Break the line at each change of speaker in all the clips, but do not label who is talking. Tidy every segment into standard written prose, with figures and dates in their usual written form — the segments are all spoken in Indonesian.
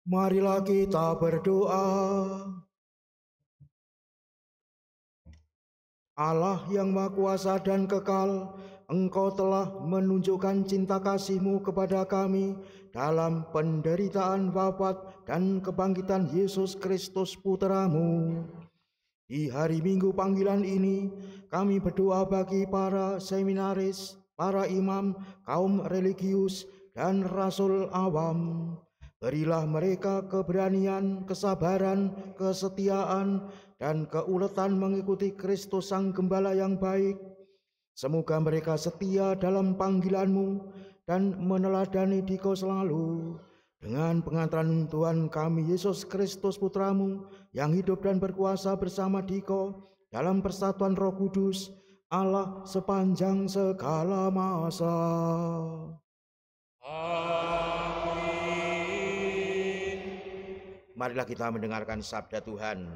Marilah kita berdoa. Allah yang Maha Kuasa dan kekal, Engkau telah menunjukkan cinta kasih-Mu kepada kami dalam penderitaan, wafat, dan kebangkitan Yesus Kristus Putra-Mu. Di hari Minggu panggilan ini, kami berdoa bagi para seminaris, para imam, kaum religius, dan rasul awam. Berilah mereka keberanian, kesabaran, kesetiaan, dan keuletan mengikuti Kristus Sang Gembala yang baik. Semoga mereka setia dalam panggilan-Mu dan meneladani Dikau selalu. Dengan pengantaran Tuhan kami Yesus Kristus Putra-Mu yang hidup dan berkuasa bersama Dikau dalam persatuan Roh Kudus, Allah sepanjang segala masa.
Amin.
Marilah kita mendengarkan sabda Tuhan.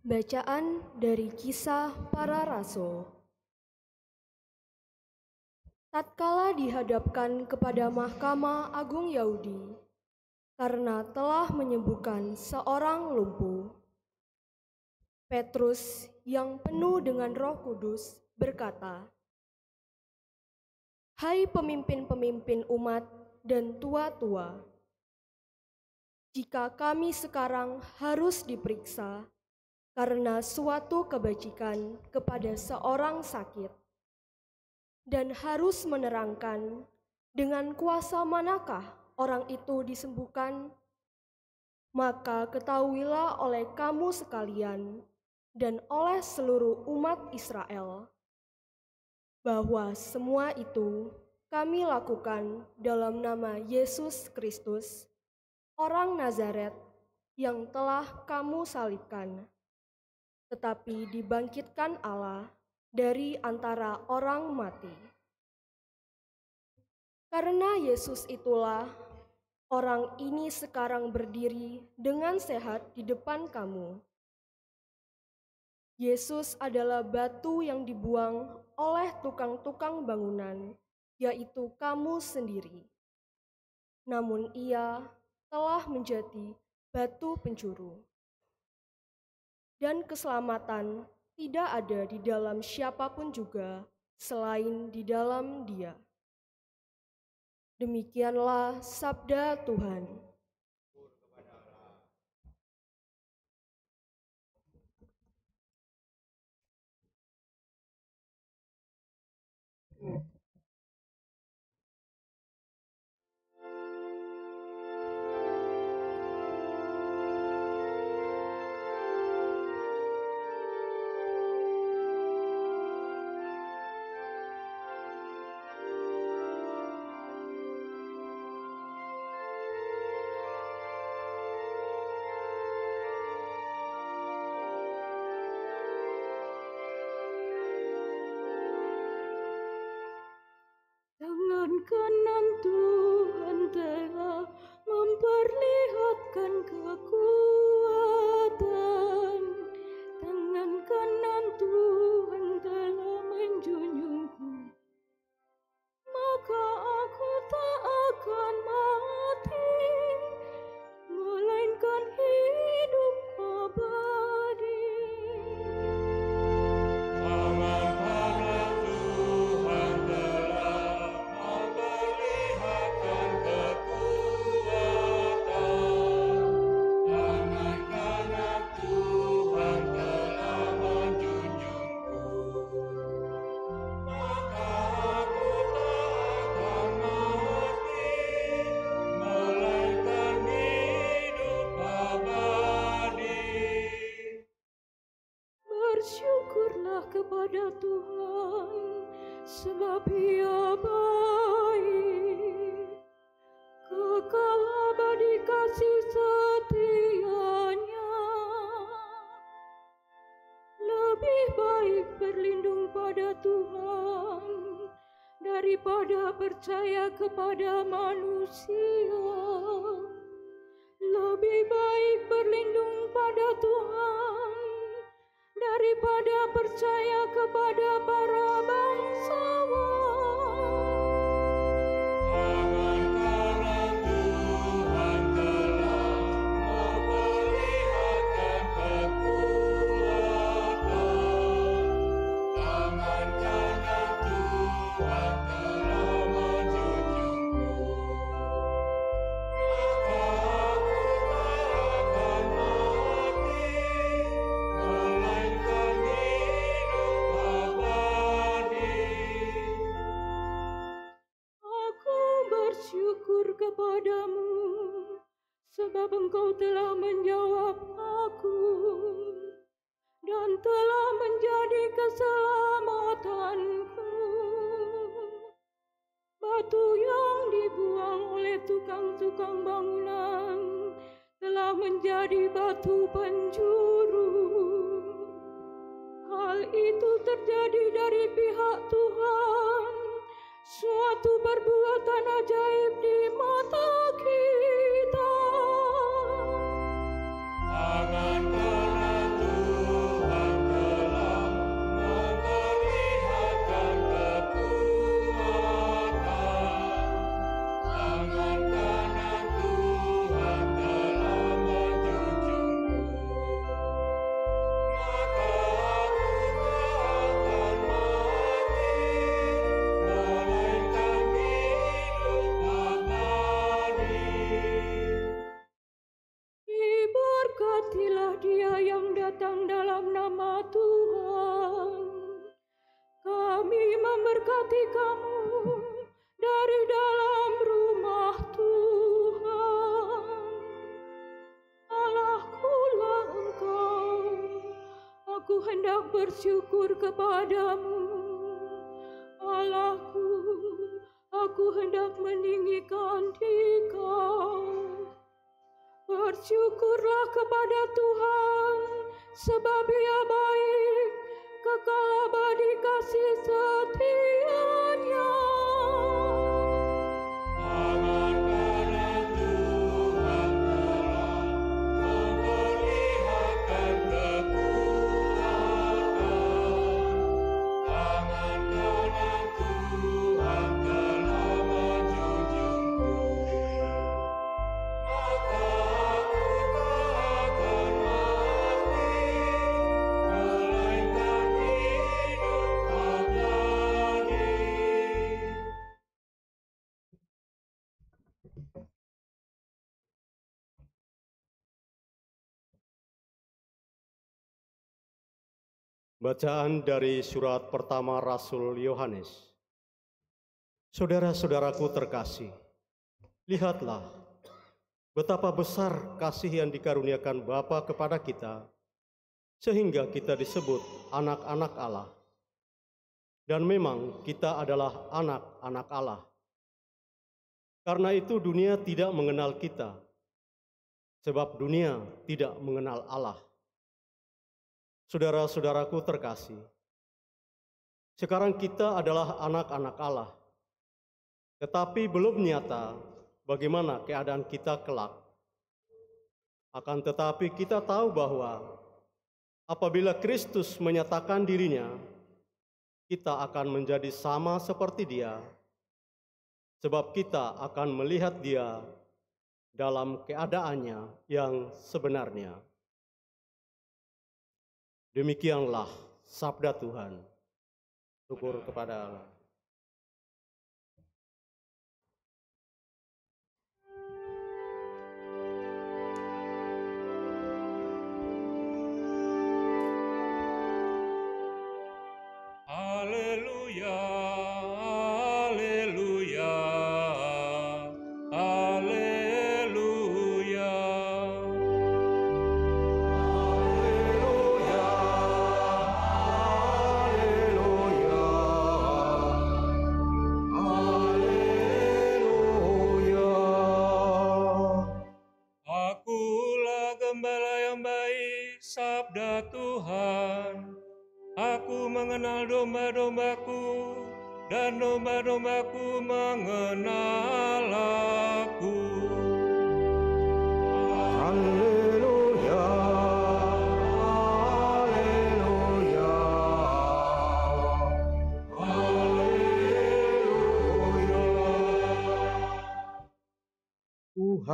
Bacaan dari Kisah Para Rasul. Tatkala dihadapkan kepada Mahkamah Agung Yahudi, karena telah menyembuhkan seorang lumpuh, Petrus yang penuh dengan Roh Kudus berkata, "Hai pemimpin-pemimpin umat dan tua-tua, jika kami sekarang harus diperiksa karena suatu kebajikan kepada seorang sakit, dan harus menerangkan dengan kuasa manakah orang itu disembuhkan, maka ketahuilah oleh kamu sekalian dan oleh seluruh umat Israel, bahwa semua itu kami lakukan dalam nama Yesus Kristus, orang Nazaret yang telah kamu salibkan, tetapi dibangkitkan Allah dari antara orang mati. Karena Yesus itulah orang ini sekarang berdiri dengan sehat di depan kamu. Yesus adalah batu yang dibuang oleh tukang-tukang bangunan, yaitu kamu sendiri. Namun Ia telah menjadi batu pencuru. Dan keselamatan tidak ada di dalam siapapun juga selain di dalam Dia. Demikianlah sabda Tuhan.
Tangan kanan Tuhan telah memperlihatkan kekuatan. Tangan kanan Tuhan telah menjunjungku. Maka aku tak akan mati, melainkan hidup abadi.
Tangan kanan Tuhan telah memperlihatkan kekuatan. Tangan kanan Tuhan telah menjunjungku. Maka aku tak akan mati, melainkan hidup abadi.
Bersyukurlah kepada Tuhan, sebab Ia baik. Kekal abadi kasih setia-Nya. Lebih baik berlindung pada Tuhan daripada percaya kepada manusia. Lebih baik berlindung pada Tuhan daripada percaya kepada para bangsawan. Bersyukur kepadamu, sebab Engkau telah menjawab aku dan telah menjadi keselamatanku. Batu yang dibuang oleh tukang-tukang bangunan telah menjadi batu penjuru. Hal itu terjadi dari pihak Tuhan, suatu perbuatan ajaib di mata kita.
Tangan kanan Tuhan telah memperlihatkan kekuatan. Tangan kanan Tuhan telah menjunjungku. Maka aku tak akan mati, melainkan hidup abadi.
Diberkatilah dia yang datang dalam nama Tuhan. Kami memberkati kamu dari dalam rumah Tuhan. Allahkulah Engkau, aku hendak bersyukur kepadamu. Allahku, aku hendak meninggikan Dikau. Bersyukurlah kepada Tuhan, sebab Ia baik, kekal abadi kasih setianya.
Tangan kanan Tuhan telah memperlihatkan kekuatan. Tangan kanan Tuhan telah menjunjungku. Maka aku tak akan mati, melainkan hidup abadi.
Bacaan dari surat pertama Rasul Yohanes. Saudara-saudaraku terkasih, lihatlah betapa besar kasih yang dikaruniakan Bapa kepada kita, sehingga kita disebut anak-anak Allah. Dan memang kita adalah anak-anak Allah. Karena itu dunia tidak mengenal kita, sebab dunia tidak mengenal Allah. Saudara-saudaraku terkasih, sekarang kita adalah anak-anak Allah, tetapi belum nyata bagaimana keadaan kita kelak. Akan tetapi kita tahu bahwa apabila Kristus menyatakan dirinya, kita akan menjadi sama seperti Dia, sebab kita akan melihat Dia dalam keadaannya yang sebenarnya. Demikianlah sabda Tuhan. Syukur kepada Allah.
Haleluya, haleluya, haleluya. Akulah gembala yang baik, sabda Tuhan. Aku mengenal domba-dombaku, dan domba-dombaku mengenal aku.
Haleluya, haleluya,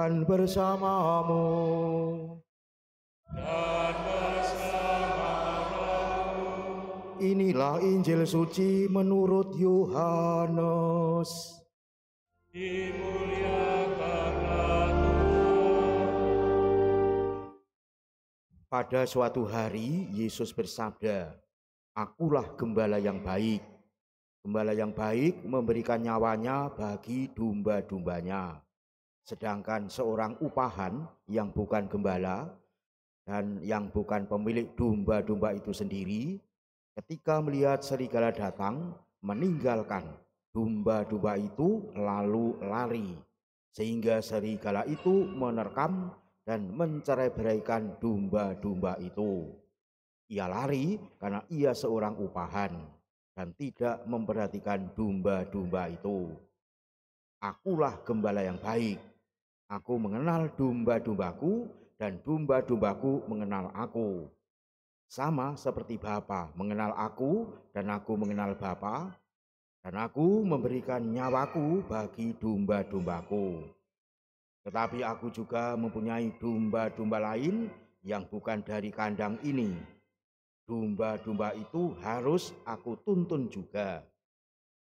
Tuhan bersamamu.
Dan bersama rohmu.
Inilah Injil suci menurut Yohanes.
Dimuliakanlah Tuhan.
Pada suatu hari Yesus bersabda, "Akulah gembala yang baik. Gembala yang baik memberikan nyawanya bagi domba-dombanya. Sedangkan seorang upahan yang bukan gembala dan yang bukan pemilik domba-domba itu sendiri, ketika melihat serigala datang, meninggalkan domba-domba itu lalu lari, sehingga serigala itu menerkam dan mencerai-beraikan domba-domba itu. Ia lari karena ia seorang upahan dan tidak memperhatikan domba-domba itu. Akulah gembala yang baik. Aku mengenal domba-dombaku dan domba-dombaku mengenal aku. Sama seperti Bapa mengenal aku dan aku mengenal Bapa, dan aku memberikan nyawaku bagi domba-dombaku. Tetapi aku juga mempunyai domba-domba lain yang bukan dari kandang ini. Domba-domba itu harus aku tuntun juga.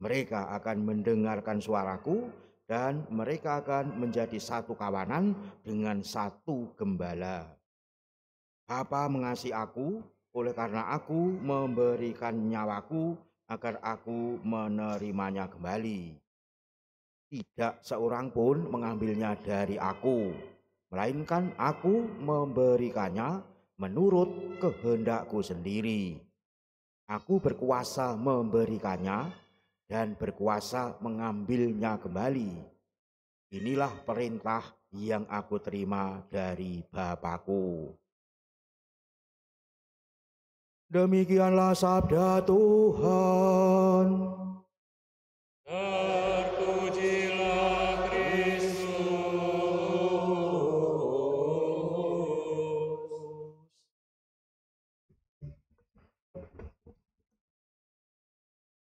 Mereka akan mendengarkan suaraku dan mereka akan menjadi satu kawanan dengan satu gembala. Bapa mengasihi aku, oleh karena aku memberikan nyawaku agar aku menerimanya kembali. Tidak seorang pun mengambilnya dari aku, melainkan aku memberikannya menurut kehendakku sendiri. Aku berkuasa memberikannya dan berkuasa mengambilnya kembali. Inilah perintah yang aku terima dari Bapakku." Demikianlah sabda Tuhan.
Terpujilah Kristus.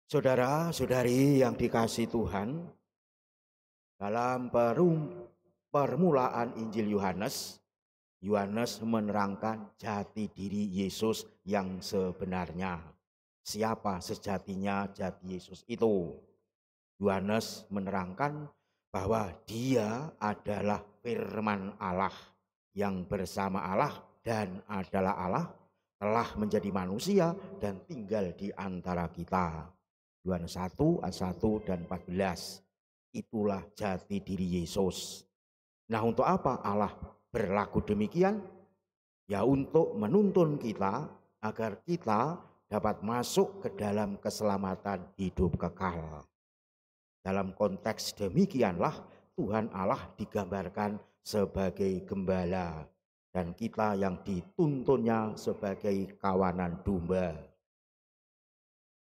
Saudara-saudari yang dikasihi Tuhan, dalam permulaan Injil Yohanes, Yohanes menerangkan jati diri Yesus yang sebenarnya. Siapa sejatinya jati Yesus itu? Yohanes menerangkan bahwa Dia adalah firman Allah yang bersama Allah dan adalah Allah, telah menjadi manusia dan tinggal di antara kita. Yohanes 1 ayat 1 dan 14. Itulah jati diri Yesus. Nah, untuk apa Allah berlaku demikian? Ya, untuk menuntun kita agar kita dapat masuk ke dalam keselamatan hidup kekal. Dalam konteks demikianlah Tuhan Allah digambarkan sebagai gembala dan kita yang dituntunnya sebagai kawanan domba.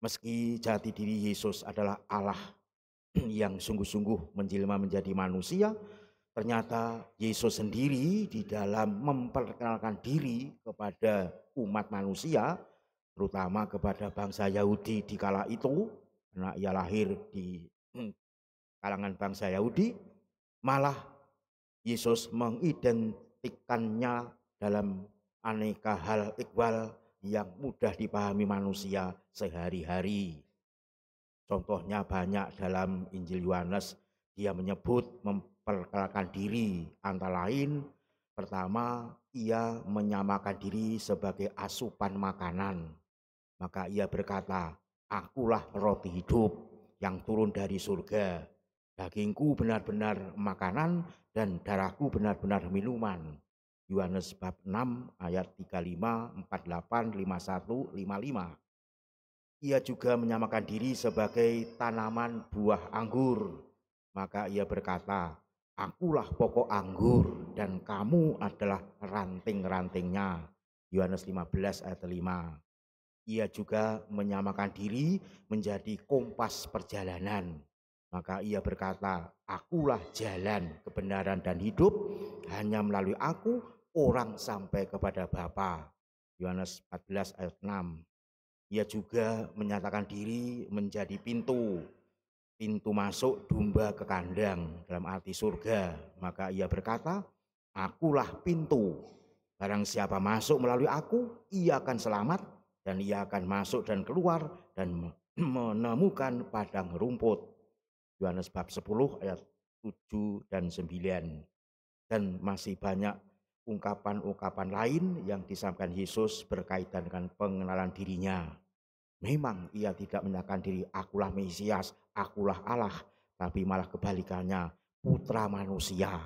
Meski jati diri Yesus adalah Allah yang sungguh-sungguh menjelma menjadi manusia, ternyata Yesus sendiri di dalam memperkenalkan diri kepada umat manusia, terutama kepada bangsa Yahudi di kala itu, karena ia lahir di kalangan bangsa Yahudi, malah Yesus mengidentikannya dalam aneka hal ikhwal yang mudah dipahami manusia sehari-hari. Contohnya banyak dalam Injil Yohanes. Dia menyebut memperkenalkan diri, antara lain pertama ia menyamakan diri sebagai asupan makanan. Maka ia berkata, "Akulah roti hidup yang turun dari surga. Dagingku benar-benar makanan dan darahku benar-benar minuman." Yohanes bab 6 ayat 35, 48, 51, 55. Ia juga menyamakan diri sebagai tanaman buah anggur. Maka ia berkata, "Akulah pokok anggur dan kamu adalah ranting-rantingnya." Yohanes 15 ayat 5. Ia juga menyamakan diri menjadi kompas perjalanan. Maka ia berkata, "Akulah jalan, kebenaran dan hidup. Hanya melalui aku orang sampai kepada Bapa." Yohanes 14 ayat 6. Ia juga menyatakan diri menjadi pintu. pintu masuk domba ke kandang, dalam arti surga. Maka ia berkata, akulah pintu. Barang siapa masuk melalui aku, ia akan selamat dan ia akan masuk dan keluar dan menemukan padang rumput. Yohanes bab 10 ayat 7 dan 9. Dan masih banyak ungkapan-ungkapan lain yang disampaikan Yesus berkaitan dengan pengenalan dirinya. Memang ia tidak menyatakan diri akulah Mesias, akulah Allah, tapi malah kebalikannya, putra manusia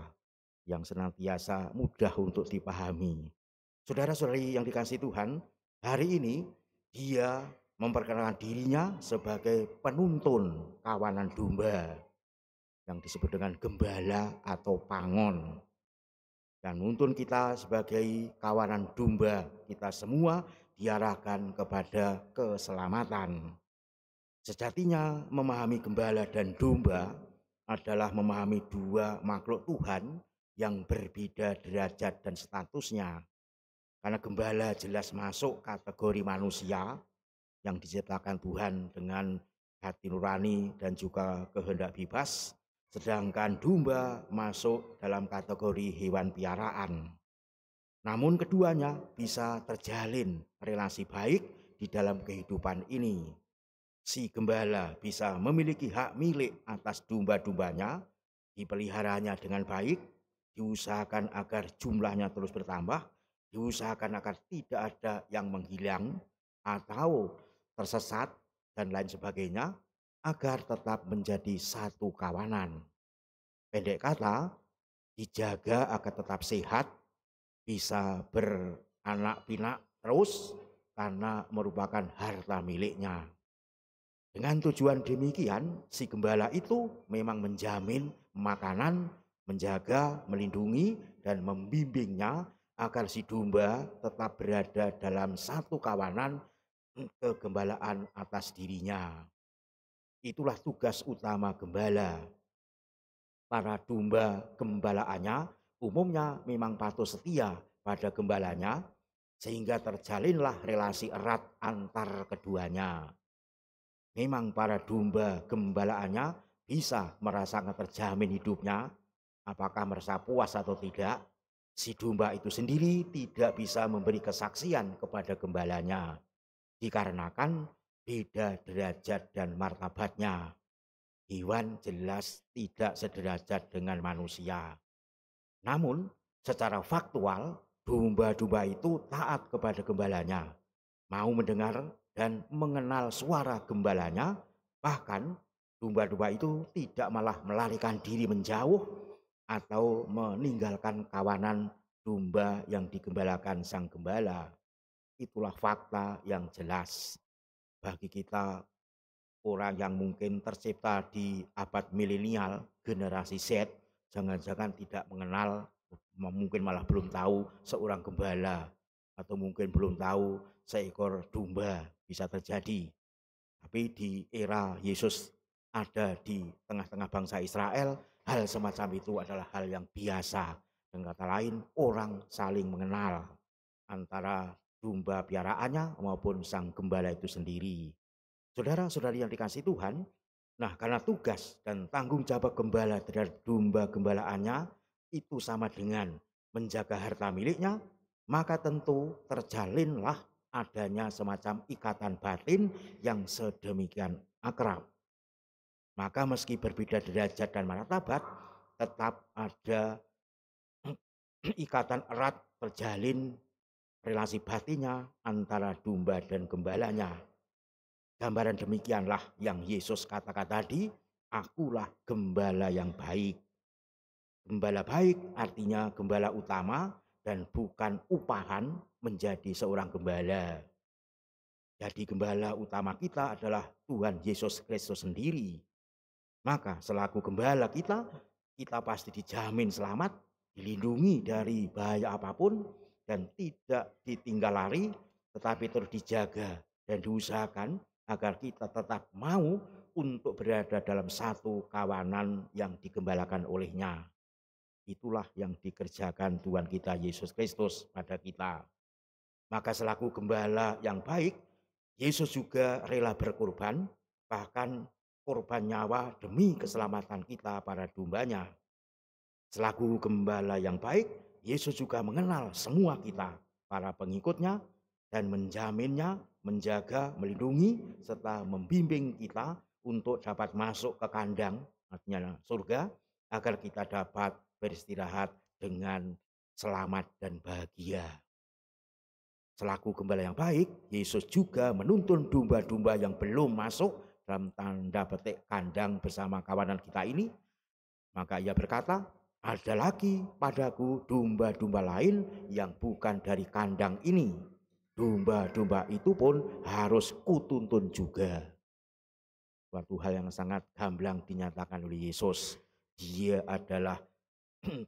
yang senantiasa mudah untuk dipahami. Saudara-saudari yang dikasihi Tuhan, hari ini dia memperkenalkan dirinya sebagai penuntun kawanan domba yang disebut dengan gembala atau pangon. Dan nuntun kita sebagai kawanan domba, kita semua diarahkan kepada keselamatan. Sejatinya memahami gembala dan domba adalah memahami dua makhluk Tuhan yang berbeda derajat dan statusnya. Karena gembala jelas masuk kategori manusia yang diciptakan Tuhan dengan hati nurani dan juga kehendak bebas. Sedangkan domba masuk dalam kategori hewan piaraan. Namun keduanya bisa terjalin relasi baik di dalam kehidupan ini. Si gembala bisa memiliki hak milik atas domba-dombanya, dipeliharanya dengan baik, diusahakan agar jumlahnya terus bertambah, diusahakan agar tidak ada yang menghilang atau tersesat dan lain sebagainya, agar tetap menjadi satu kawanan. Pendek kata, dijaga agar tetap sehat, bisa beranak pinak terus karena merupakan harta miliknya. Dengan tujuan demikian, si gembala itu memang menjamin makanan, menjaga, melindungi, dan membimbingnya agar si domba tetap berada dalam satu kawanan kegembalaan atas dirinya. Itulah tugas utama gembala. Para domba gembalaannya umumnya memang patuh setia pada gembalanya, sehingga terjalinlah relasi erat antar keduanya. Memang para domba gembalaannya bisa merasakan terjamin hidupnya, apakah merasa puas atau tidak. Si domba itu sendiri tidak bisa memberi kesaksian kepada gembalanya, dikarenakan beda derajat dan martabatnya. Hewan jelas tidak sederajat dengan manusia. Namun secara faktual domba-domba itu taat kepada gembalanya, mau mendengar dan mengenal suara gembalanya. Bahkan domba-domba itu tidak malah melarikan diri menjauh atau meninggalkan kawanan domba yang digembalakan sang gembala. Itulah fakta yang jelas. Bagi kita orang yang mungkin tercipta di abad milenial, generasi Z, jangan-jangan tidak mengenal, mungkin malah belum tahu seorang gembala, atau mungkin belum tahu seekor domba, bisa terjadi. Tapi di era Yesus ada di tengah-tengah bangsa Israel, hal semacam itu adalah hal yang biasa. Dengan kata lain, orang saling mengenal antara domba piaraannya maupun sang gembala itu sendiri. Saudara-saudari yang dikasihi Tuhan, nah karena tugas dan tanggung jawab gembala terhadap domba gembalaannya itu sama dengan menjaga harta miliknya, maka tentu terjalinlah adanya semacam ikatan batin yang sedemikian akrab. Maka meski berbeda derajat dan martabat, tetap ada ikatan erat terjalin relasi batinnya antara domba dan gembalanya. Gambaran demikianlah yang Yesus katakan tadi, akulah gembala yang baik. Gembala baik artinya gembala utama dan bukan upahan menjadi seorang gembala. Jadi gembala utama kita adalah Tuhan Yesus Kristus sendiri. Maka selaku gembala kita pasti dijamin selamat, dilindungi dari bahaya apapun, dan tidak ditinggal lari, tetapi terus dijaga dan diusahakan agar kita tetap mau untuk berada dalam satu kawanan yang digembalakan olehnya. Itulah yang dikerjakan Tuhan kita Yesus Kristus pada kita. Maka selaku gembala yang baik, Yesus juga rela berkorban, bahkan korban nyawa demi keselamatan kita para dombanya. Selaku gembala yang baik, Yesus juga mengenal semua kita, para pengikutnya, dan menjaminnya, menjaga, melindungi, serta membimbing kita untuk dapat masuk ke kandang, artinya surga, agar kita dapat beristirahat dengan selamat dan bahagia. Selaku gembala yang baik, Yesus juga menuntun domba-domba yang belum masuk dalam tanda petik kandang bersama kawanan kita ini. Maka ia berkata, ada lagi padaku domba-domba lain yang bukan dari kandang ini. Domba-domba itu pun harus kutuntun juga. Suatu hal yang sangat gamblang dinyatakan oleh Yesus. Dia adalah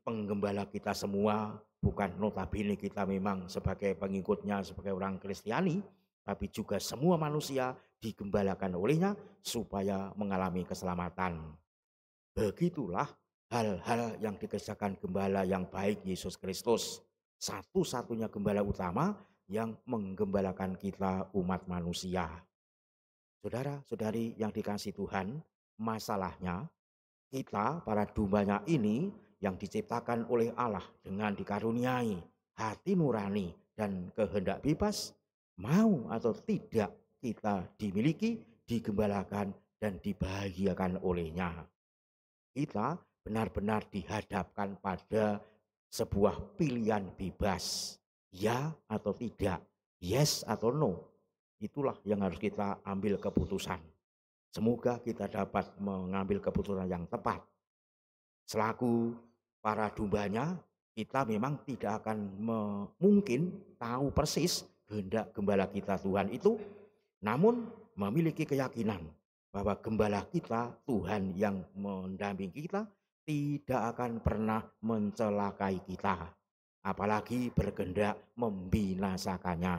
penggembala kita semua, bukan notabene kita memang sebagai pengikutnya, sebagai orang Kristiani, tapi juga semua manusia digembalakan olehnya supaya mengalami keselamatan. Begitulah hal-hal yang dikerjakan gembala yang baik Yesus Kristus, satu-satunya gembala utama yang menggembalakan kita umat manusia. Saudara-saudari yang dikasihi Tuhan, masalahnya kita para dombanya ini yang diciptakan oleh Allah dengan dikaruniai hati nurani dan kehendak bebas, mau atau tidak kita dimiliki, digembalakan dan dibahagiakan olehnya. Kita benar-benar dihadapkan pada sebuah pilihan bebas, ya atau tidak, yes atau no. Itulah yang harus kita ambil keputusan. Semoga kita dapat mengambil keputusan yang tepat. Selaku para dombanya, kita memang tidak akan mungkin tahu persis kehendak gembala kita Tuhan itu, namun memiliki keyakinan bahwa gembala kita, Tuhan yang mendampingi kita, tidak akan pernah mencelakai kita, apalagi berkehendak membinasakannya.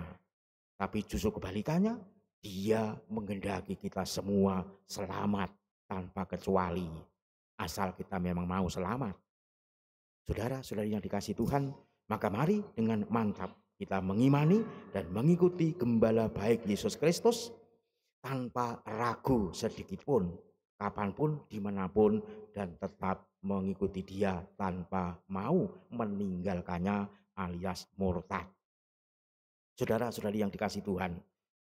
Tapi justru kebalikannya, Dia menghendaki kita semua selamat tanpa kecuali, asal kita memang mau selamat. Saudara-saudari yang dikasihi Tuhan, maka mari dengan mantap kita mengimani dan mengikuti gembala baik Yesus Kristus tanpa ragu sedikit pun, kapanpun, dimanapun, dan tetap mengikuti Dia tanpa mau meninggalkannya alias murtad. Saudara-saudari yang dikasihi Tuhan,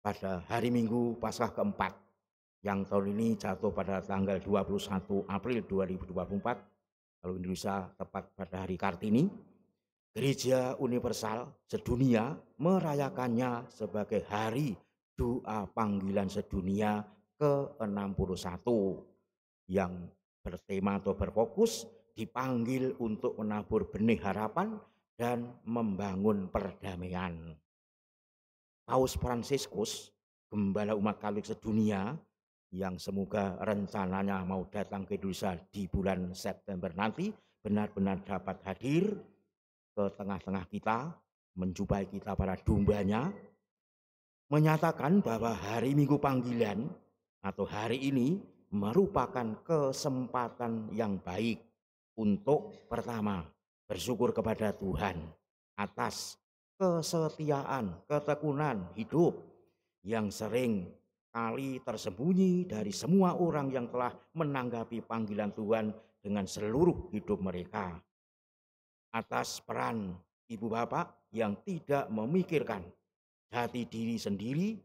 pada hari Minggu Paskah keempat yang tahun ini jatuh pada tanggal 21 April 2024, kalau Indonesia tepat pada hari Kartini, Gereja Universal sedunia merayakannya sebagai hari doa panggilan sedunia ke-61 yang bertema atau berfokus dipanggil untuk menabur benih harapan dan membangun perdamaian. Paus Fransiskus, gembala umat Katolik sedunia yang semoga rencananya mau datang ke Indonesia di bulan September nanti, benar-benar dapat hadir ke tengah-tengah kita, menjumpai kita para dombanya, menyatakan bahwa hari Minggu panggilan atau hari ini merupakan kesempatan yang baik untuk pertama bersyukur kepada Tuhan atas kesetiaan, ketekunan hidup yang sering kali tersembunyi dari semua orang yang telah menanggapi panggilan Tuhan dengan seluruh hidup mereka. Atas peran ibu bapak yang tidak memikirkan jati diri sendiri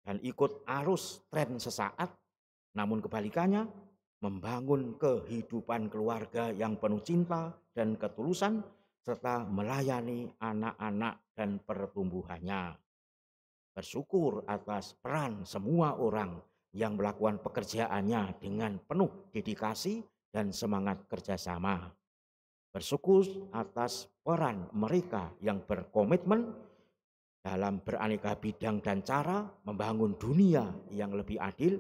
dan ikut arus tren sesaat, namun kebalikannya membangun kehidupan keluarga yang penuh cinta dan ketulusan serta melayani anak-anak dan pertumbuhannya. Bersyukur atas peran semua orang yang melakukan pekerjaannya dengan penuh dedikasi dan semangat kerjasama. Bersyukur atas peran mereka yang berkomitmen dalam beraneka bidang dan cara membangun dunia yang lebih adil,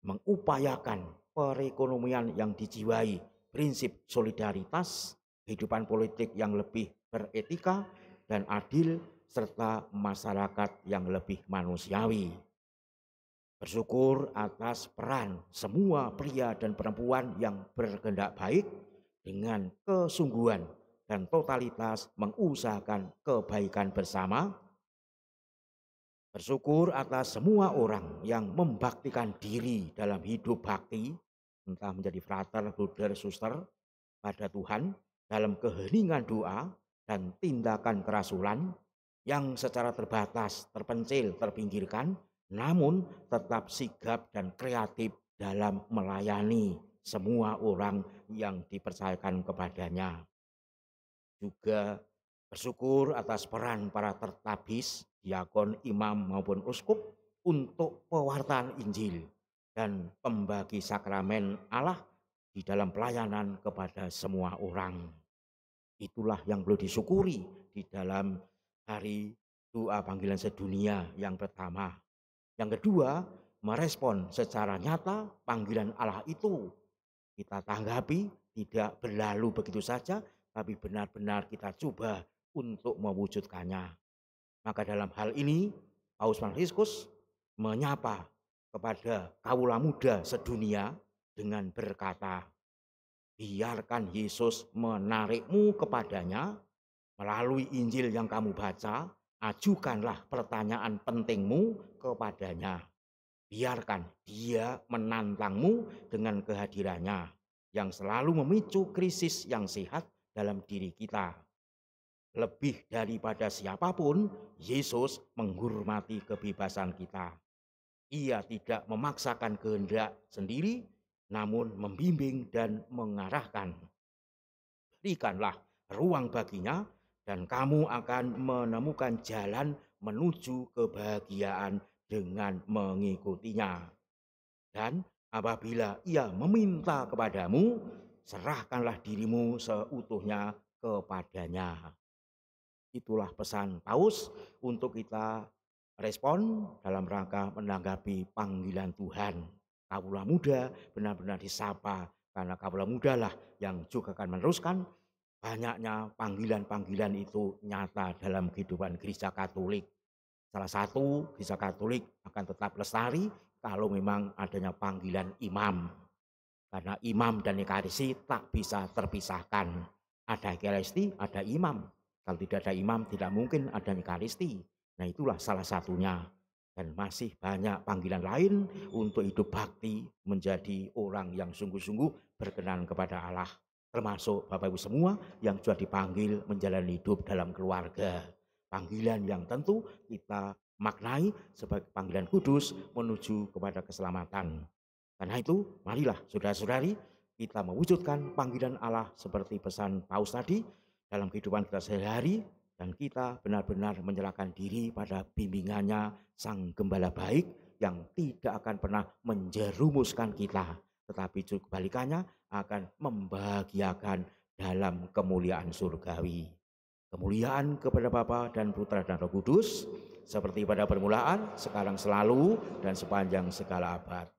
mengupayakan perekonomian yang dijiwai prinsip solidaritas, kehidupan politik yang lebih beretika dan adil, serta masyarakat yang lebih manusiawi. Bersyukur atas peran semua pria dan perempuan yang berkehendak baik dengan kesungguhan dan totalitas mengusahakan kebaikan bersama, Bersyukur atas semua orang yang membaktikan diri dalam hidup bakti, entah menjadi frater, bruder, suster, pada Tuhan dalam keheningan doa dan tindakan kerasulan yang secara terbatas, terpencil, terpinggirkan, namun tetap sigap dan kreatif dalam melayani semua orang yang dipercayakan kepadanya. Juga bersyukur atas peran para tertabis, diakon, imam maupun uskup untuk pewartaan Injil dan pembagi sakramen Allah di dalam pelayanan kepada semua orang. Itulah yang perlu disyukuri di dalam hari doa panggilan sedunia yang pertama. Yang kedua, merespon secara nyata panggilan Allah itu. Kita tanggapi, tidak berlalu begitu saja, tapi benar-benar kita coba untuk mewujudkannya. Maka dalam hal ini, Paus Fransiskus menyapa kepada kaula muda sedunia dengan berkata, biarkan Yesus menarikmu kepadanya melalui Injil yang kamu baca, ajukanlah pertanyaan pentingmu kepadanya. Biarkan dia menantangmu dengan kehadirannya yang selalu memicu krisis yang sehat dalam diri kita. Lebih daripada siapapun, Yesus menghormati kebebasan kita. Ia tidak memaksakan kehendak sendiri, namun membimbing dan mengarahkan. Berikanlah ruang baginya dan kamu akan menemukan jalan menuju kebahagiaan dengan mengikutinya. Dan apabila ia meminta kepadamu, serahkanlah dirimu seutuhnya kepadanya. Itulah pesan Paus untuk kita respon dalam rangka menanggapi panggilan Tuhan. Kaula muda benar-benar disapa, karena kaula muda lah yang juga akan meneruskan banyaknya panggilan-panggilan itu nyata dalam kehidupan Gereja Katolik. Salah satu Gereja Katolik akan tetap lestari kalau memang adanya panggilan imam. Karena imam dan ekaristi tak bisa terpisahkan. Ada ekaristi, ada imam. Kalau tidak ada imam, tidak mungkin ada ekaristi. Nah, itulah salah satunya. Dan masih banyak panggilan lain untuk hidup bakti menjadi orang yang sungguh-sungguh berkenan kepada Allah. Termasuk Bapak Ibu semua yang sudah dipanggil menjalani hidup dalam keluarga. Panggilan yang tentu kita maknai sebagai panggilan kudus menuju kepada keselamatan. Karena itu, marilah saudara-saudari kita mewujudkan panggilan Allah seperti pesan Paus tadi dalam kehidupan kita sehari-hari, dan kita benar-benar menyerahkan diri pada bimbingannya Sang Gembala baik yang tidak akan pernah menjerumuskan kita, tetapi juga kebalikannya akan membahagiakan dalam kemuliaan surgawi. Kemuliaan kepada Bapa dan Putra dan Roh Kudus, seperti pada permulaan, sekarang selalu, dan sepanjang segala abad.